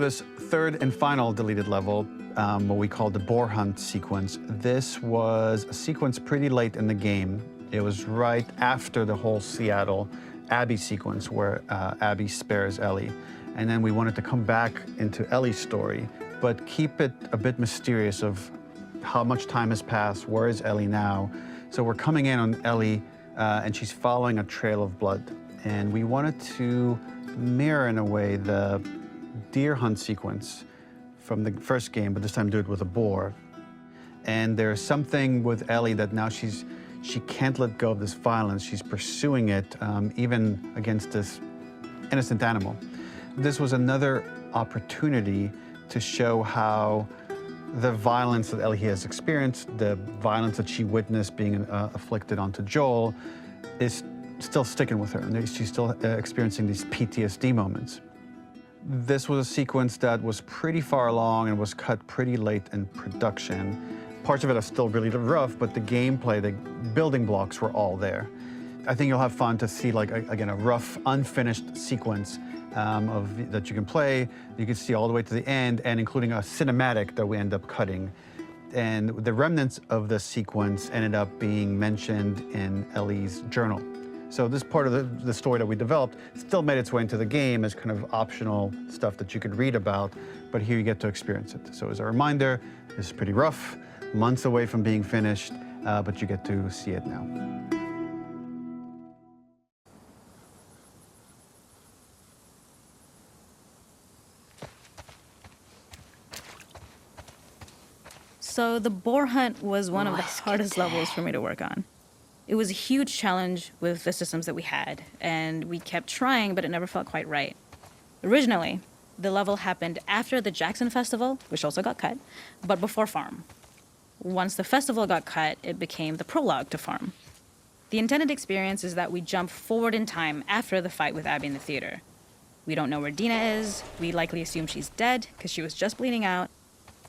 For this third and final deleted level, what we call the boar hunt sequence, this was a sequence pretty late in the game. It was right after the whole Seattle Abby sequence where Abby spares Ellie. And then we wanted to come back into Ellie's story, but keep it a bit mysterious of how much time has passed, where is Ellie now? So we're coming in on Ellie and she's following a trail of blood. And we wanted to mirror in a way the deer hunt sequence from the first game, but this time do it with a boar. And there's something with Ellie that now she can't let go of this violence. She's pursuing it, even against this innocent animal. This was another opportunity to show how the violence that Ellie has experienced, the violence that she witnessed being afflicted onto Joel, is still sticking with her, and she's still experiencing these PTSD moments. This was a sequence that was pretty far along and was cut pretty late in production. Parts of it are still really rough, but the gameplay, the building blocks were all there. I think you'll have fun to see, like, again, a rough, unfinished sequence that you can play. You can see all the way to the end, and including a cinematic that we end up cutting. And the remnants of the sequence ended up being mentioned in Ellie's journal. So this part of the story that we developed still made its way into the game as kind of optional stuff that you could read about, but here you get to experience it. So as a reminder, this is pretty rough, months away from being finished, but you get to see it now. So the boar hunt was one of the hardest levels for me to work on. It was a huge challenge with the systems that we had, and we kept trying, but it never felt quite right. Originally, the level happened after the Jackson Festival, which also got cut, but before Farm. Once the festival got cut, it became the prologue to Farm. The intended experience is that we jump forward in time after the fight with Abby in the theater. We don't know where Dina is. We likely assume she's dead because she was just bleeding out.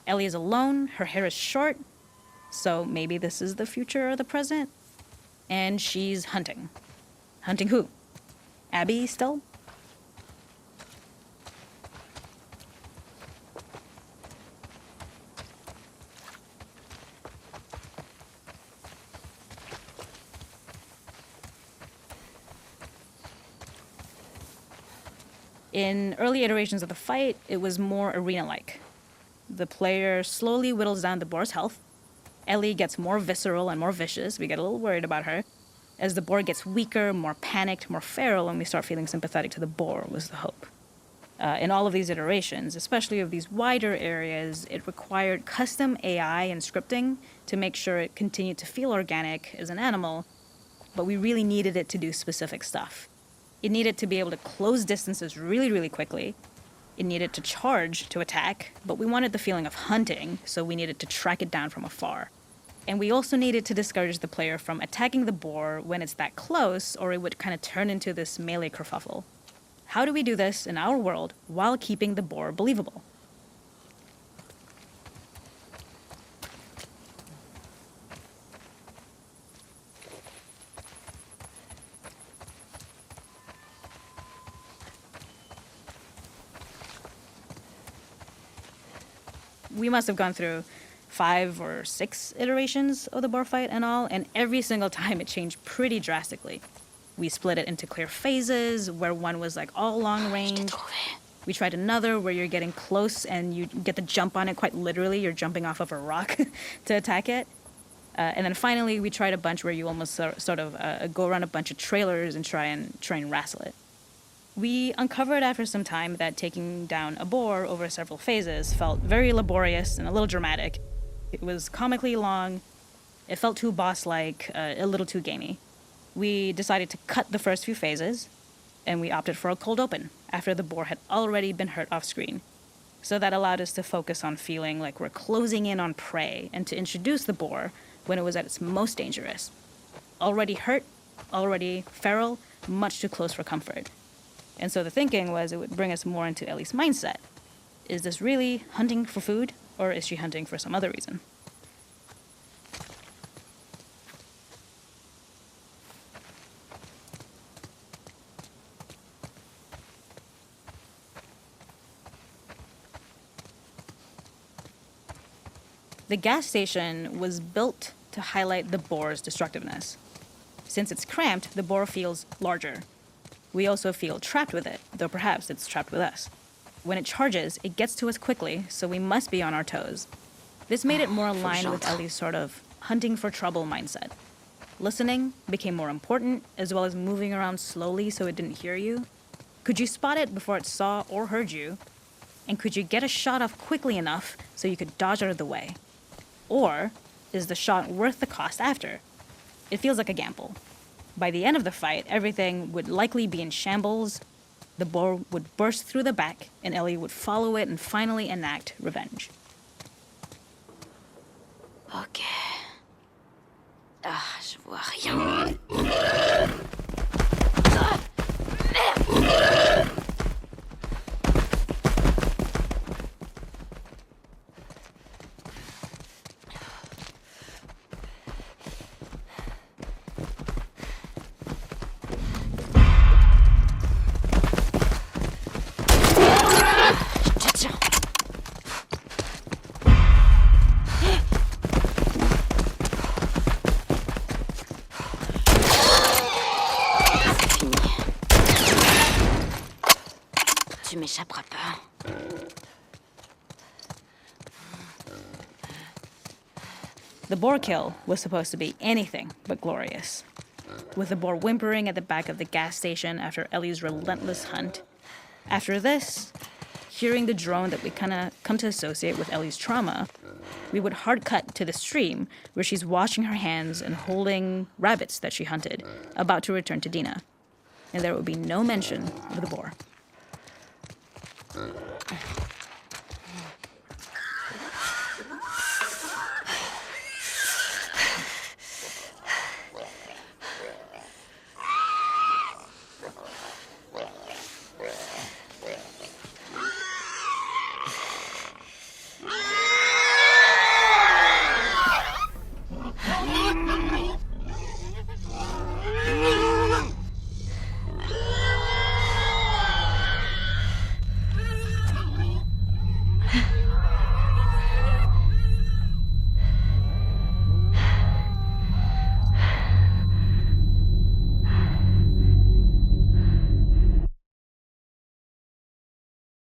Ellie is alone. Her hair is short. So maybe this is the future or the present. And she's hunting. Hunting who? Abby still? In early iterations of the fight, it was more arena-like. The player slowly whittles down the boar's health. Ellie gets more visceral and more vicious. We get a little worried about her. As the boar gets weaker, more panicked, more feral, and we start feeling sympathetic to the boar was the hope. In all of these iterations, especially of these wider areas, it required custom AI and scripting to make sure it continued to feel organic as an animal, but we really needed it to do specific stuff. It needed to be able to close distances really, really quickly. It needed to charge to attack, but we wanted the feeling of hunting, so we needed to track it down from afar. And we also needed to discourage the player from attacking the boar when it's that close, or it would kind of turn into this melee kerfuffle. How do we do this in our world while keeping the boar believable? We must have gone through 5 or 6 iterations of the boar fight and all, and every single time it changed pretty drastically. We split it into clear phases, where one was like all long range. We tried another where you're getting close and you get the jump on it quite literally. You're jumping off of a rock to attack it. And then finally, we tried a bunch where you almost sort of go around a bunch of trailers and try and wrestle it. We uncovered after some time that taking down a boar over several phases felt very laborious and a little dramatic. It was comically long, it felt too boss-like, a little too gamey. We decided to cut the first few phases, and we opted for a cold open after the boar had already been hurt off-screen. So that allowed us to focus on feeling like we're closing in on prey and to introduce the boar when it was at its most dangerous. Already hurt, already feral, much too close for comfort. And so the thinking was it would bring us more into Ellie's mindset. Is this really hunting for food, or is she hunting for some other reason? The gas station was built to highlight the boar's destructiveness. Since it's cramped, the boar feels larger. We also feel trapped with it, though perhaps it's trapped with us. When it charges, it gets to us quickly, so we must be on our toes. This made it more aligned with Ellie's sort of hunting for trouble mindset. Listening became more important, as well as moving around slowly so it didn't hear you. Could you spot it before it saw or heard you? And could you get a shot off quickly enough so you could dodge out of the way? Or is the shot worth the cost after? It feels like a gamble. By the end of the fight, everything would likely be in shambles. The boar would burst through the back, and Ellie would follow it and finally enact revenge. Ok. Ah, je vois rien. Tu m'échapperas pas. The boar kill was supposed to be anything but glorious. With the boar whimpering at the back of the gas station after Ellie's relentless hunt. After this, hearing the drone that we kind of come to associate with Ellie's trauma, we would hard cut to the stream where she's washing her hands and holding rabbits that she hunted, about to return to Dina. And there would be no mention of the boar.